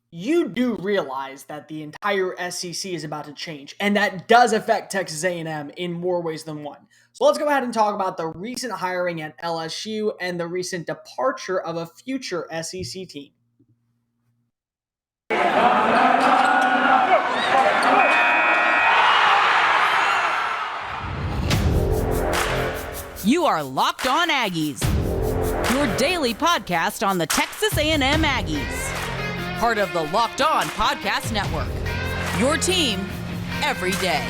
You do realize that the entire SEC is about to change, and that does affect Texas A&M in more ways than one. So let's go ahead and talk about the recent hiring at LSU and the recent departure of a future SEC team. You are Locked On Aggies, your daily podcast on the Texas A&M Aggies. Part of the Locked On Podcast Network, your team every day.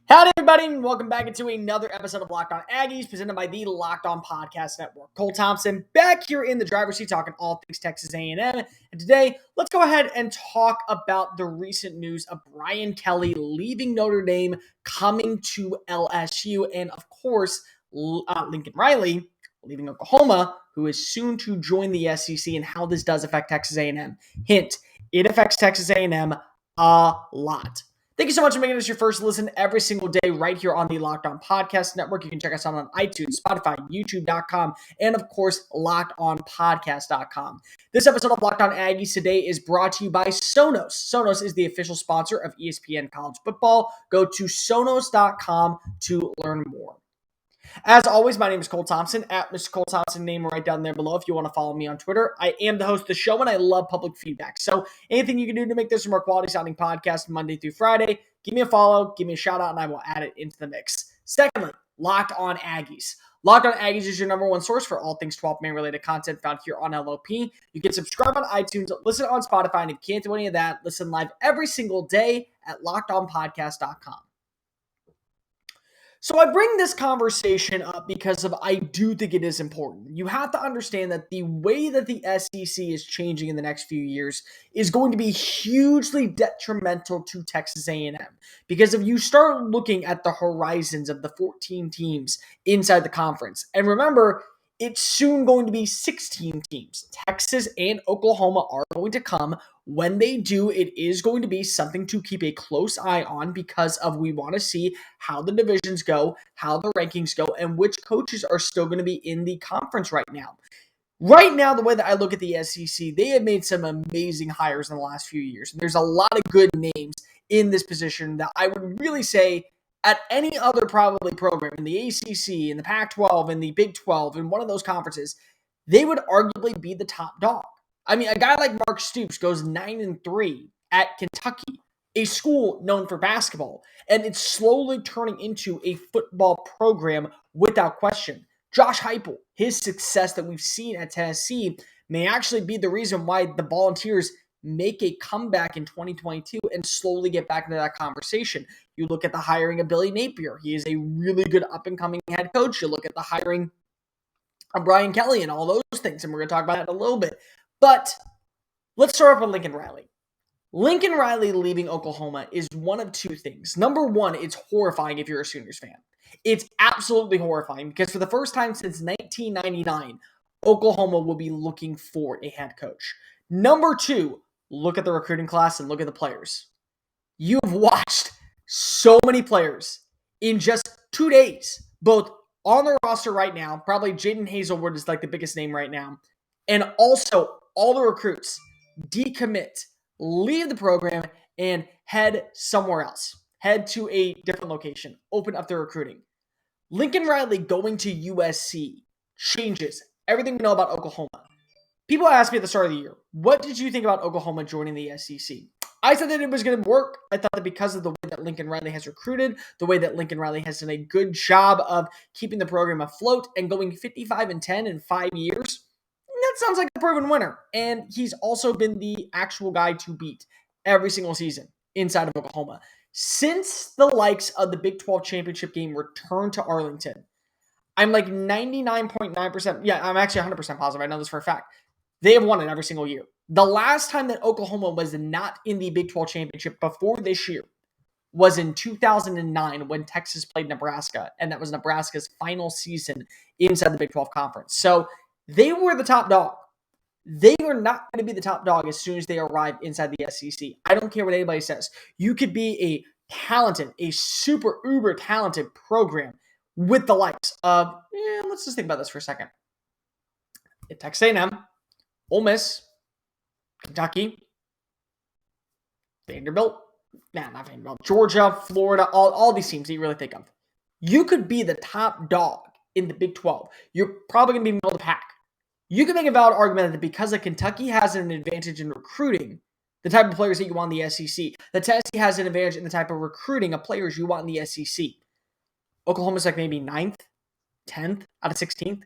Howdy, everybody, and welcome back into another episode of Locked On Aggies, presented by the Locked On Podcast Network. Cole Thompson back here in the driver's seat talking all things Texas A&M. And today, let's go ahead and talk about the recent news of Brian Kelly leaving Notre Dame, coming to LSU, and of course, Lincoln Riley leaving Oklahoma, who is soon to join the SEC, and how this does affect Texas A&M. Hint, it affects Texas A&M a lot. Thank you so much for making this your first listen every single day right here on the Locked On Podcast Network. You can check us out on iTunes, Spotify, YouTube.com, and of course, LockedOnPodcast.com. This episode of Locked On Aggies today is brought to you by Sonos. Sonos is the official sponsor of ESPN College Football. Go to Sonos.com to learn more. As always, my name is Cole Thompson, at Mr. Cole Thompson, name right down there below if you want to follow me on Twitter. I am the host of the show, and I love public feedback. So anything you can do to make this a more quality-sounding podcast Monday through Friday, give me a follow, give me a shout-out, and I will add it into the mix. Secondly, Locked On Aggies. Locked On Aggies is your number one source for all things 12-man-related content found here on LOP. You can subscribe on iTunes, listen on Spotify, and if you can't do any of that, listen live every single day at LockedOnPodcast.com. So I bring this conversation up because I do think it is important. You have to understand that the way that the SEC is changing in the next few years is going to be hugely detrimental to Texas A&M. Because if you start looking at the horizons of the 14 teams inside the conference, and remember, it's soon going to be 16 teams. Texas and Oklahoma are going to come. When they do, it is going to be something to keep a close eye on because we want to see how the divisions go, how the rankings go, and which coaches are still going to be in the conference right now. Right now, the way that I look at the SEC, they have made some amazing hires in the last few years. There's a lot of good names in this position that I would really say at any other probably program in the ACC, in the Pac-12, in the Big 12, in one of those conferences, they would arguably be the top dog. I mean, a guy like Mark Stoops goes 9-3 at Kentucky, a school known for basketball, and it's slowly turning into a football program without question. Josh Heupel, his success that we've seen at Tennessee may actually be the reason why the Volunteers make a comeback in 2022 and slowly get back into that conversation. You look at the hiring of Billy Napier. He is a really good up-and-coming head coach. You look at the hiring of Brian Kelly and all those things, and we're going to talk about that in a little bit. But let's start off with Lincoln Riley. Lincoln Riley leaving Oklahoma is one of two things. Number one, it's horrifying if you're a Sooners fan. It's absolutely horrifying because for the first time since 1999, Oklahoma will be looking for a head coach. Number two, look at the recruiting class and look at the players. You've watched so many players in just 2 days, both on the roster right now. Probably Jaden Hazelwood is like the biggest name right now. And also all the recruits decommit, leave the program, and head somewhere else. Head to a different location. Open up their recruiting. Lincoln Riley going to USC changes everything we know about Oklahoma. People asked me at the start of the year, what did you think about Oklahoma joining the SEC? I said that it was going to work. I thought that because of the way that Lincoln Riley has recruited, the way that Lincoln Riley has done a good job of keeping the program afloat and going 55-10 in 5 years, that sounds like a proven winner. And he's also been the actual guy to beat every single season inside of Oklahoma. Since the likes of the Big 12 championship game returned to Arlington, I'm like 99.9%. Yeah, I'm actually 100% positive. I know this for a fact. They have won it every single year. The last time that Oklahoma was not in the Big 12 championship before this year was in 2009 when Texas played Nebraska, and that was Nebraska's final season inside the Big 12 conference. So they were the top dog. They are not going to be the top dog as soon as they arrive inside the SEC. I don't care what anybody says. You could be a talented, a super uber talented program with the likes of, let's just think about this for a second. Texas A&M, Ole Miss, Kentucky, Vanderbilt, not Vanderbilt, Georgia, Florida, all these teams that you really think of. You could be the top dog in the Big 12. You're probably going to be middle of the pack. You can make a valid argument that because of Kentucky has an advantage in recruiting the type of players that you want in the SEC, that Tennessee has an advantage in the type of recruiting of players you want in the SEC. Oklahoma's like maybe 9th, 10th out of 16th.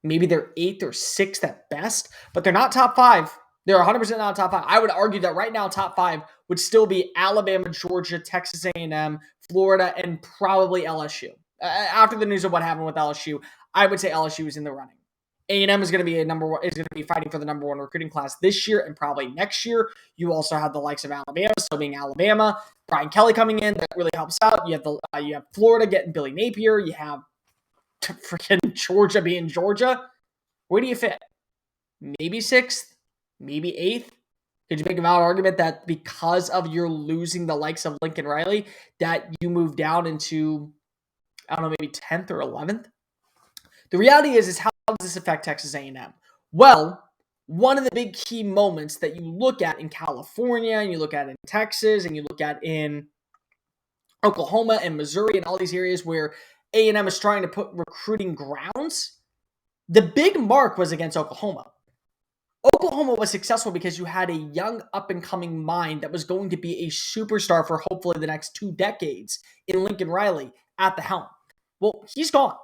Maybe they're 8th or 6th at best, but they're not top 5. They're 100% not top 5. I would argue that right now top 5 would still be Alabama, Georgia, Texas A&M, Florida, and probably LSU. After the news of what happened with LSU, I would say LSU is in the running. A&M is going to be fighting for the number 1 recruiting class this year and probably next year. You also have the likes of Alabama, still being Alabama. Brian Kelly coming in, that really helps out. You have Florida getting Billy Napier. You have freaking Georgia being Georgia. Where do you fit? Maybe 6th, maybe 8th. Could you make a valid argument that because of you're losing the likes of Lincoln Riley, that you move down into, I don't know, maybe 10th or 11th? The reality is how does this affect Texas A&M? Well, one of the big key moments that you look at in California, and you look at in Texas, and you look at in Oklahoma and Missouri and all these areas where A&M is trying to put recruiting grounds, the big mark was against Oklahoma. Oklahoma was successful because you had a young up-and-coming mind that was going to be a superstar for hopefully the next 2 decades in Lincoln Riley at the helm. Well, he's gone.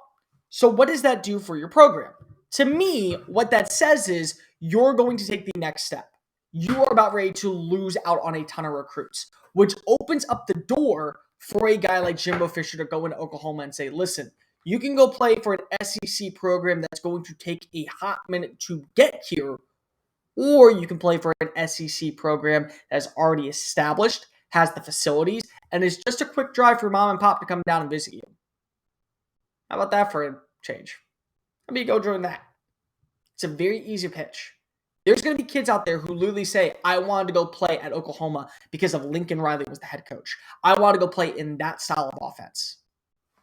So what does that do for your program? To me, what that says is you're going to take the next step. You are about ready to lose out on a ton of recruits, which opens up the door for a guy like Jimbo Fisher to go into Oklahoma and say, listen, you can go play for an SEC program that's going to take a hot minute to get here, or you can play for an SEC program that's already established, has the facilities, and is just a quick drive for mom and pop to come down and visit you. How about that for a change? How about you go join that? It's a very easy pitch. There's going to be kids out there who literally say, I wanted to go play at Oklahoma because of Lincoln Riley was the head coach. I want to go play in that style of offense.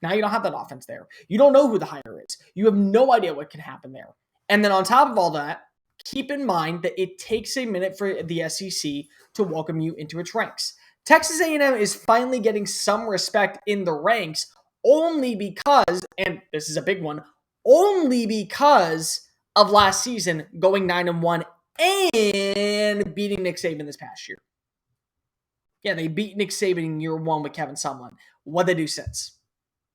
Now you don't have that offense there. You don't know who the hire is. You have no idea what can happen there. And then on top of all that, keep in mind that it takes a minute for the SEC to welcome you into its ranks. Texas A&M is finally getting some respect in the ranks only because, and this is a big one, only because of last season going 9-1 and beating Nick Saban this past year. Yeah, they beat Nick Saban in year 1 with Kevin Sumlin. What did they do since?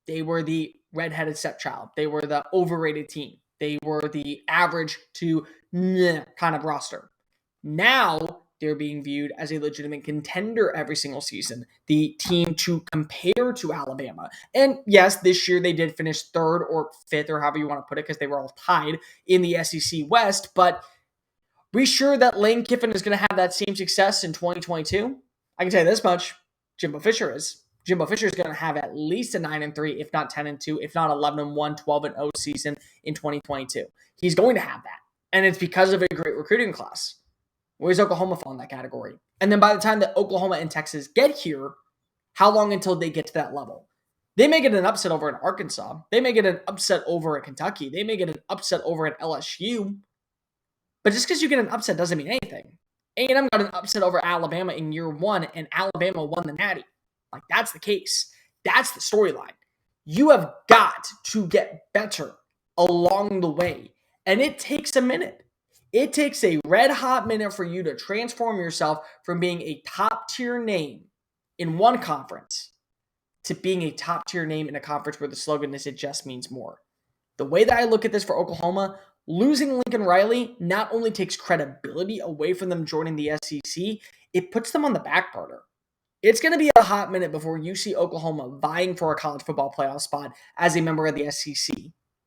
They were the redheaded stepchild. They were the overrated team. They were the average to kind of roster. Now they're being viewed as a legitimate contender every single season. The team to compare to Alabama. And yes, this year they did finish 3rd or 5th or however you want to put it because they were all tied in the SEC West. But be sure that Lane Kiffin is going to have that same success in 2022. I can tell you this much. Jimbo Fisher is. Jimbo Fisher is going to have at least a 9-3, if not 10-2, if not 11-1, 12-0 season in 2022. He's going to have that. And it's because of a great recruiting class. Where's Oklahoma fall in that category? And then by the time that Oklahoma and Texas get here, how long until they get to that level? They may get an upset over in Arkansas. They may get an upset over at Kentucky. They may get an upset over at LSU. But just because you get an upset doesn't mean anything. A&M got an upset over Alabama in year 1, and Alabama won the Natty. Like, that's the case. That's the storyline. You have got to get better along the way. And it takes a minute. It takes a red-hot minute for you to transform yourself from being a top-tier name in one conference to being a top-tier name in a conference where the slogan is, it just means more. The way that I look at this for Oklahoma, losing Lincoln Riley not only takes credibility away from them joining the SEC, it puts them on the back burner. It's going to be a hot minute before you see Oklahoma vying for a college football playoff spot as a member of the SEC.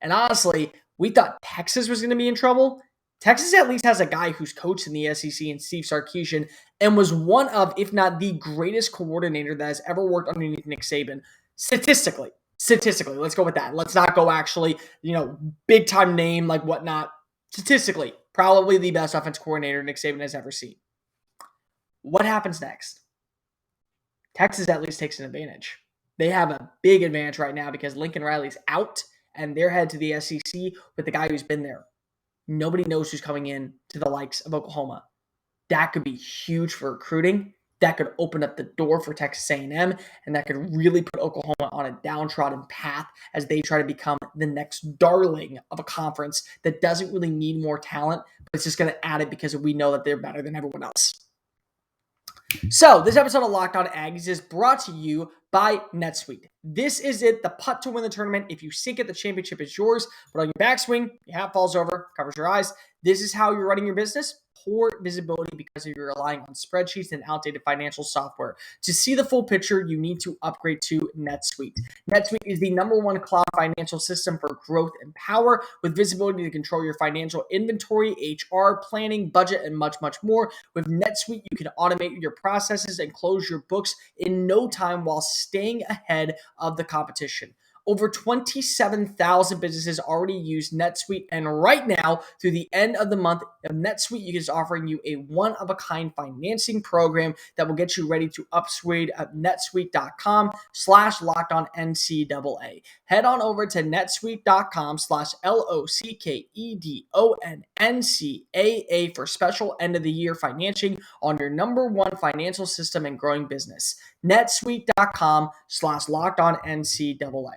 And honestly, we thought Texas was going to be in trouble. Texas at least has a guy who's coached in the SEC in Steve Sarkisian and was one of, if not the greatest coordinator that has ever worked underneath Nick Saban. Statistically, let's go with that. Let's not go actually, big time name, like whatnot. Statistically, probably the best offense coordinator Nick Saban has ever seen. What happens next? Texas at least takes an advantage. They have a big advantage right now because Lincoln Riley's out and they're headed to the SEC with the guy who's been there. Nobody knows who's coming in to the likes of Oklahoma. That could be huge for recruiting. That could open up the door for Texas A&M, and that could really put Oklahoma on a downtrodden path as they try to become the next darling of a conference that doesn't really need more talent, but it's just going to add it because we know that they're better than everyone else. So, this episode of Locked On Aggies is brought to you by NetSuite. This is it, the putt to win the tournament. If you sink it, the championship is yours. But on your backswing, your hat falls over, covers your eyes. This is how you're running your business. Poor visibility because you're relying on spreadsheets and outdated financial software. To see the full picture, you need to upgrade to NetSuite. NetSuite is the #1 cloud financial system for growth and power with visibility to control your financial inventory, HR, planning, budget, and much, much more. With NetSuite, you can automate your processes and close your books in no time while staying ahead of the competition. Over 27,000 businesses already use NetSuite, and right now, through the end of the month, NetSuite is offering you a one-of-a-kind financing program that will get you ready to upgrade at netsuite.com/LockedOnNCAA. Head on over to netsuite.com/LockedOnNCAA for special end-of-the-year financing on your #1 financial system and growing business. netsuite.com/LockedOnNCAA.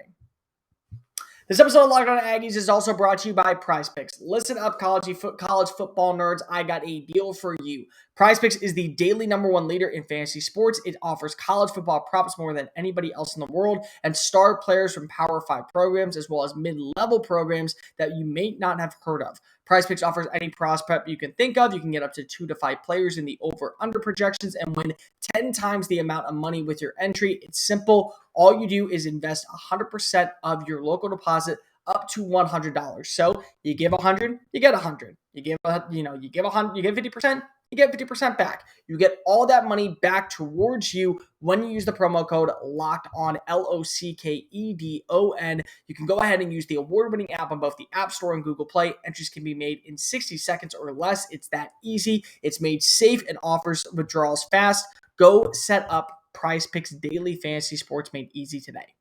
This episode of Locked On Aggies is also brought to you by PrizePicks. Listen up, college football nerds. I got a deal for you. PrizePicks is the daily #1 leader in fantasy sports. It offers college football props more than anybody else in the world and star players from Power 5 programs as well as mid-level programs that you may not have heard of. PrizePicks offers any prospect you can think of. You can get up to 2 to 5 players in the over-under projections and win 10 times the amount of money with your entry. It's simple. All you do is invest 100% of your local deposit up to $100. So you give 100, you get 100. You give 100, you get 50%, you get 50% back. You get all that money back towards you when you use the promo code Locked On LOCKEDON. You can go ahead and use the award-winning app on both the App Store and Google Play. Entries can be made in 60 seconds or less. It's that easy. It's made safe and offers withdrawals fast. Go set up PrizePicks daily fantasy sports made easy today.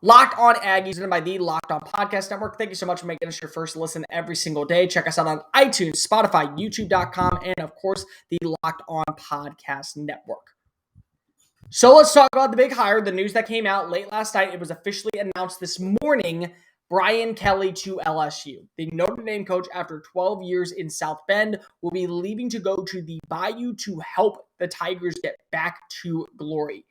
Locked On Aggies, written by the Locked On Podcast Network. Thank you so much for making us your first listen every single day. Check us out on iTunes, Spotify, YouTube.com, and of course, the Locked On Podcast Network. So let's talk about the big hire, the news that came out late last night. It was officially announced this morning. Brian Kelly to LSU. The Notre Dame coach, after 12 years in South Bend, will be leaving to go to the Bayou to help the Tigers get back to glory.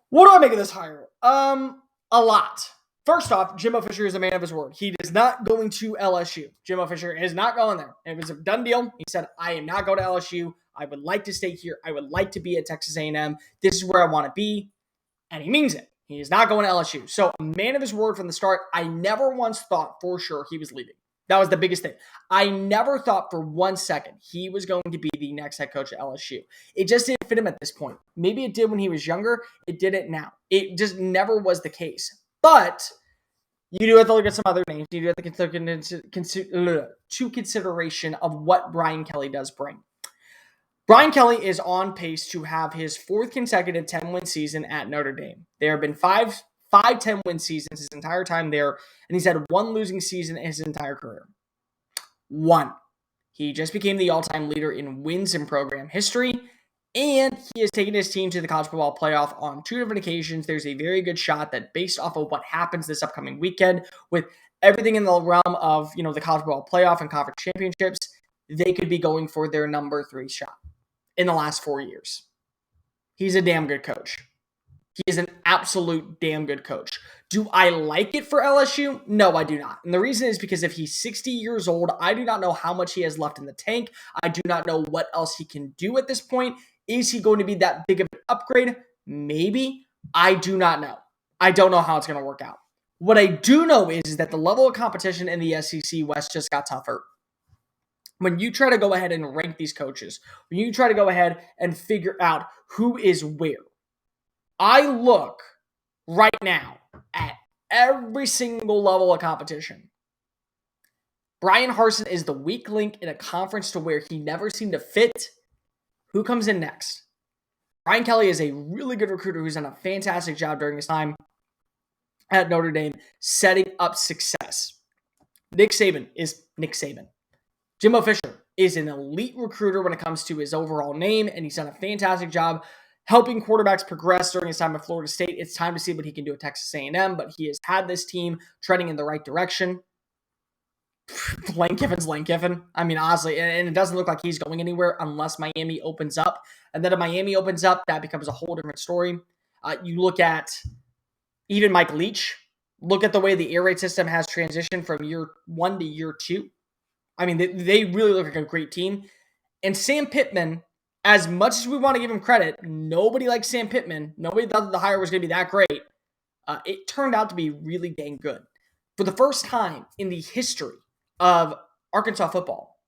What do I make of this hire? A lot. First off, Jimbo Fisher is a man of his word. He is not going to LSU. Jimbo Fisher is not going there. It was a done deal. He said, I am not going to LSU. I would like to stay here. I would like to be at Texas A&M. This is where I want to be. And he means it. He is not going to LSU. So a man of his word from the start. I never once thought for sure he was leaving. That was the biggest thing. I never thought for 1 second he was going to be the next head coach at LSU. It just didn't fit him at this point. Maybe it did when he was younger. It didn't now. It just never was the case. But you do have to look at some other names. You do have to consider consideration of what Brian Kelly does bring. Brian Kelly is on pace to have his 4th consecutive 10-win season at Notre Dame. There have been five 10-win seasons his entire time there, and he's had 1 losing season in his entire career. 1. He just became the all-time leader in wins in program history, and he has taken his team to the college football playoff on 2 different occasions. There's a very good shot that based off of what happens this upcoming weekend, with everything in the realm of the college football playoff and conference championships, they could be going for their number 3 shot in the last 4 years. He's a damn good coach. He is an absolute damn good coach. Do I like it for LSU? No, I do not. And the reason is because if he's 60 years old, I do not know how much he has left in the tank. I do not know what else he can do at this point. Is he going to be that big of an upgrade? Maybe. I do not know. I don't know how it's going to work out. What I do know is that the level of competition in the SEC West just got tougher. When you try to go ahead and rank these coaches, when you try to go ahead and figure out who is where, I look right now at every single level of competition. Brian Harsin is the weak link in a conference to where he never seemed to fit. Who comes in next? Brian Kelly is a really good recruiter who's done a fantastic job during his time at Notre Dame setting up success. Nick Saban is Nick Saban. Jimbo Fisher is an elite recruiter when it comes to his overall name, and he's done a fantastic job helping quarterbacks progress during his time at Florida State. It's time to see what he can do at Texas A&M, but he has had this team trending in the right direction. Lane Kiffin. I mean, honestly, and it doesn't look like he's going anywhere unless Miami opens up. And then if Miami opens up, that becomes a whole different story. You look at even Mike Leach. Look at the way the air raid system has transitioned from year 1 to year 2. I mean, they really look like a great team. And Sam Pittman, as much as we want to give him credit, nobody likes Sam Pittman. Nobody thought the hire was going to be that great. It turned out to be really dang good. For the first time in the history of Arkansas football,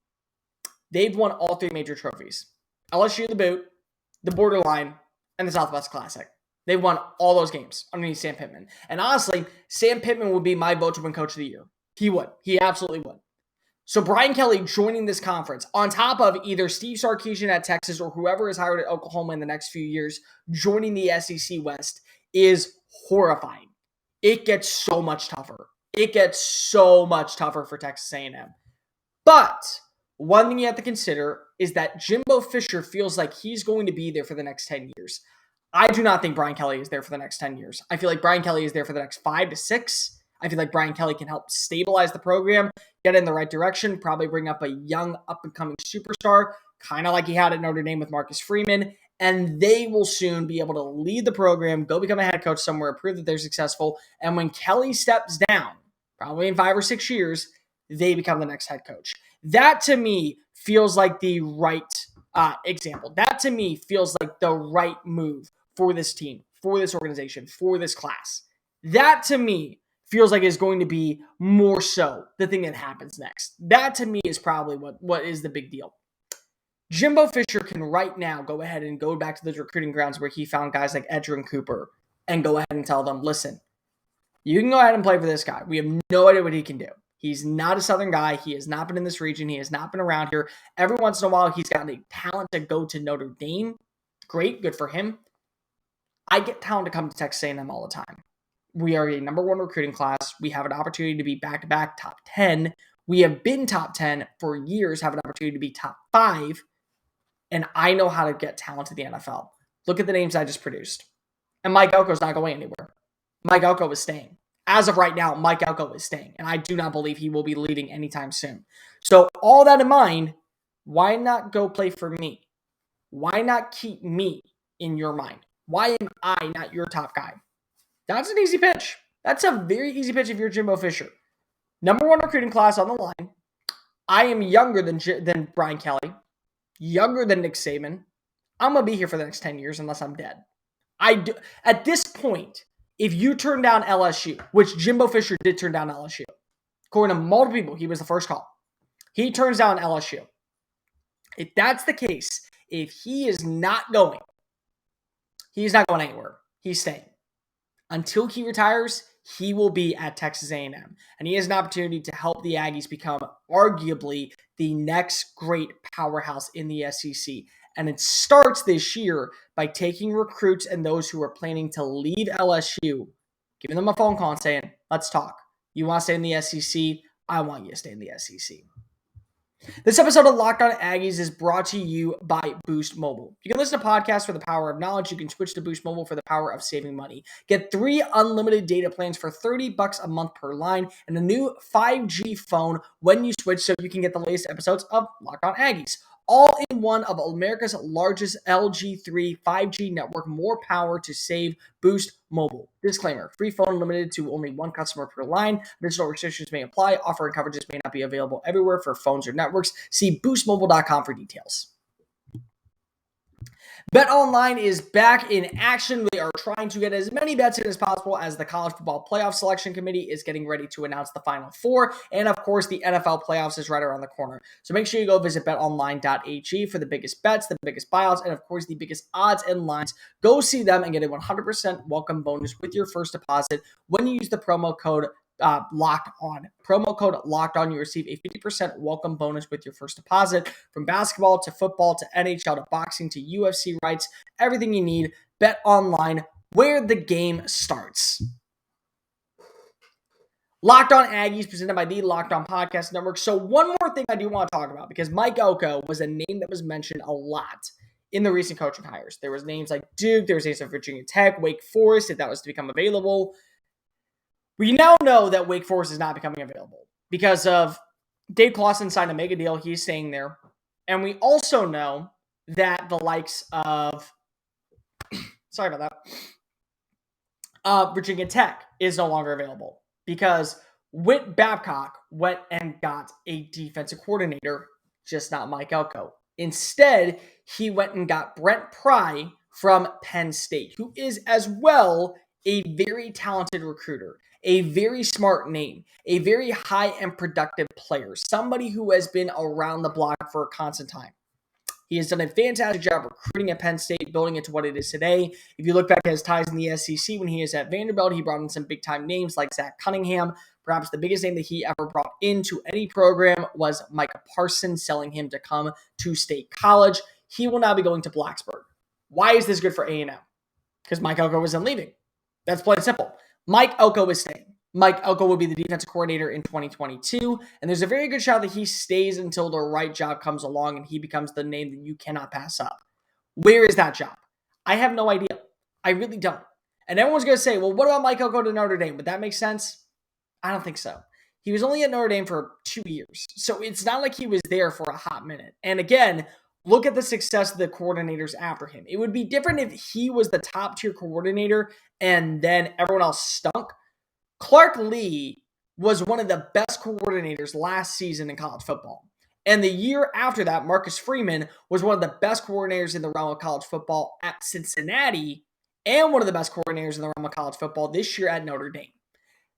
they've won all 3 major trophies. LSU the boot, the Borderline, and the Southwest Classic. They won all those games underneath Sam Pittman. And honestly, Sam Pittman would be my vote to win Coach of the Year. He would. He absolutely would. So Brian Kelly joining this conference, on top of either Steve Sarkisian at Texas or whoever is hired at Oklahoma in the next few years, joining the SEC West is horrifying. It gets so much tougher. It gets so much tougher for Texas A&M. But one thing you have to consider is that Jimbo Fisher feels like he's going to be there for the next 10 years. I do not think Brian Kelly is there for the next 10 years. I feel like Brian Kelly is there for the next 5 to 6. I feel like Brian Kelly can help stabilize the program, get in the right direction, probably bring up a young up-and-coming superstar, kind of like he had at Notre Dame with Marcus Freeman, and they will soon be able to lead the program, go become a head coach somewhere, prove that they're successful, and when Kelly steps down, probably in 5 or 6 years, they become the next head coach. That, to me, feels like the right example. That, to me, feels like the right move for this team, for this organization, for this class. That, to me, feels like is going to be more so the thing that happens next. That, to me, is probably what is the big deal. Jimbo Fisher can right now go ahead and go back to those recruiting grounds where he found guys like Edgerrin Cooper and go ahead and tell them, listen, you can go ahead and play for this guy. We have no idea what he can do. He's not a Southern guy. He has not been in this region. He has not been around here. Every once in a while, he's got the talent to go to Notre Dame. Great, good for him. I get talent to come to Texas A&M all the time. We are a number 1 recruiting class. We have an opportunity to be back-to-back top 10. We have been top 10 for years, have an opportunity to be top 5. And I know how to get talent to the NFL. Look at the names I just produced. And Mike Elko's not going anywhere. Mike Elko is staying. As of right now, Mike Elko is staying. And I do not believe he will be leading anytime soon. So all that in mind, why not go play for me? Why not keep me in your mind? Why am I not your top guy? That's an easy pitch. That's a very easy pitch if you're Jimbo Fisher. Number 1 recruiting class on the line. I am younger than Brian Kelly, younger than Nick Saban. I'm going to be here for the next 10 years unless I'm dead. At this point, if you turn down LSU, which Jimbo Fisher did turn down LSU, according to multiple people, he was the first call. He turns down LSU. If that's the case, if he is not going, he's not going anywhere. He's staying. Until he retires, he will be at Texas A&M. And he has an opportunity to help the Aggies become arguably the next great powerhouse in the SEC. And it starts this year by taking recruits and those who are planning to leave LSU, giving them a phone call and saying, let's talk. You want to stay in the SEC? I want you to stay in the SEC. This episode of Locked On Aggies is brought to you by Boost Mobile. You can listen to podcasts for the power of knowledge. You can switch to Boost Mobile for the power of saving money. Get 3 unlimited data plans for $30 a month per line and a new 5G phone when you switch so you can get the latest episodes of Locked On Aggies. All in one of America's largest LG3 5G network. More power to save. Boost Mobile. Disclaimer, free phone limited to only 1 customer per line. Additional restrictions may apply. Offer and coverages may not be available everywhere for phones or networks. See boostmobile.com for details. BetOnline is back in action. They are trying to get as many bets in as possible as the College Football Playoff Selection Committee is getting ready to announce the Final Four. And of course, the NFL playoffs is right around the corner. So make sure you go visit betonline.ag for the biggest bets, the biggest buyouts, and of course, the biggest odds and lines. Go see them and get a 100% welcome bonus with your first deposit when you use the promo code Locked On. Promo code Locked On. You receive a 50% welcome bonus with your first deposit. From basketball to football to NHL to boxing to UFC rights, everything you need. Bet online, where the game starts. Locked On Aggies, presented by the Locked On Podcast Network. So one more thing I do want to talk about, because Mike Elko was a name that was mentioned a lot in the recent coaching hires. There was names like Duke, there was names of Virginia Tech, Wake Forest, if that was to become available. We now know that Wake Forest is not becoming available because of Dave Clawson signed a mega deal. He's staying there. And we also know that the likes of, sorry about that, Virginia Tech is no longer available, because Whit Babcock went and got a defensive coordinator, just not Mike Elko. Instead, he went and got Brent Pry from Penn State, who is as well a very talented recruiter, a very smart name, a very high and productive player, somebody who has been around the block for a constant time. He has done a fantastic job recruiting at Penn State, building it to what it is today. If you look back at his ties in the SEC when he is at Vanderbilt, he brought in some big-time names like Zach Cunningham. Perhaps the biggest name that he ever brought into any program was Micah Parsons, selling him to come to State College. He will now be going to Blacksburg. Why is this good for A&M? Because Mike Elko isn't leaving. That's plain and simple. Mike Elko is staying. Mike Elko will be the defensive coordinator in 2022, and there's a very good shot that he stays until the right job comes along and he becomes the name that you cannot pass up. Where is that job? I have no idea. I really don't. And everyone's going to say, well, what about Mike Elko to Notre Dame? Would that make sense? I don't think so. He was only at Notre Dame for 2 years, so it's not like he was there for a hot minute. And again, look at the success of the coordinators after him. It would be different if he was the top-tier coordinator and then everyone else stunk. Clark Lee was one of the best coordinators last season in college football. And the year after that, Marcus Freeman was one of the best coordinators in the realm of college football at Cincinnati and one of the best coordinators in the realm of college football this year at Notre Dame.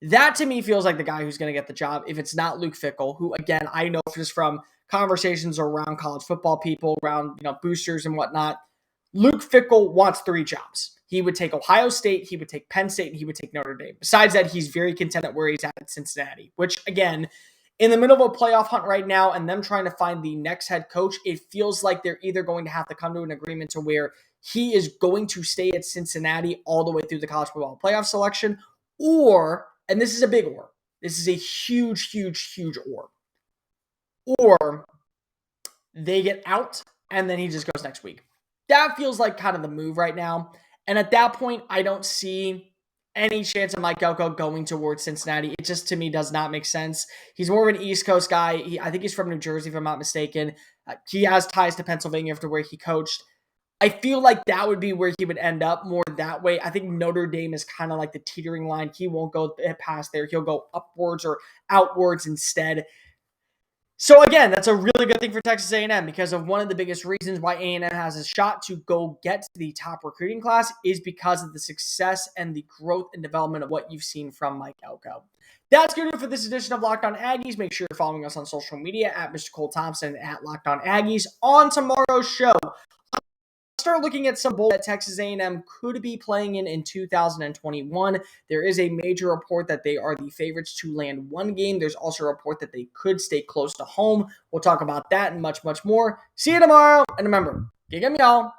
That to me feels like the guy who's going to get the job if it's not Luke Fickell, who again, I know just from conversations around college football people, around boosters and whatnot, Luke Fickell wants 3 jobs. He would take Ohio State, he would take Penn State, and he would take Notre Dame. Besides that, he's very content at where he's at Cincinnati, which, again, in the middle of a playoff hunt right now and them trying to find the next head coach, it feels like they're either going to have to come to an agreement to where he is going to stay at Cincinnati all the way through the college football playoff selection, or, and this is a big or, this is a huge, huge, huge or they get out and then he just goes next week. That feels like kind of the move right now. And at that point, I don't see any chance of Mike Elko going towards Cincinnati. It just, to me, does not make sense. He's more of an East Coast guy. I think he's from New Jersey, if I'm not mistaken. He has ties to Pennsylvania after where he coached. I feel like that would be where he would end up, more that way. I think Notre Dame is kind of like the teetering line. He won't go past there. He'll go upwards or outwards instead. So again, that's a really good thing for Texas A&M, because of one of the biggest reasons why A&M has a shot to go get the top recruiting class is because of the success and the growth and development of what you've seen from Mike Elko. That's going to do it for this edition of Locked On Aggies. Make sure you're following us on social media at Mr. Cole Thompson and at Locked On Aggies. On tomorrow's show, start looking at some bowl that Texas A&M could be playing in 2021. There is a major report that they are the favorites to land one game. There's also a report that they could stay close to home. We'll talk about that and much, much more. See you tomorrow. And remember, gig 'em, y'all.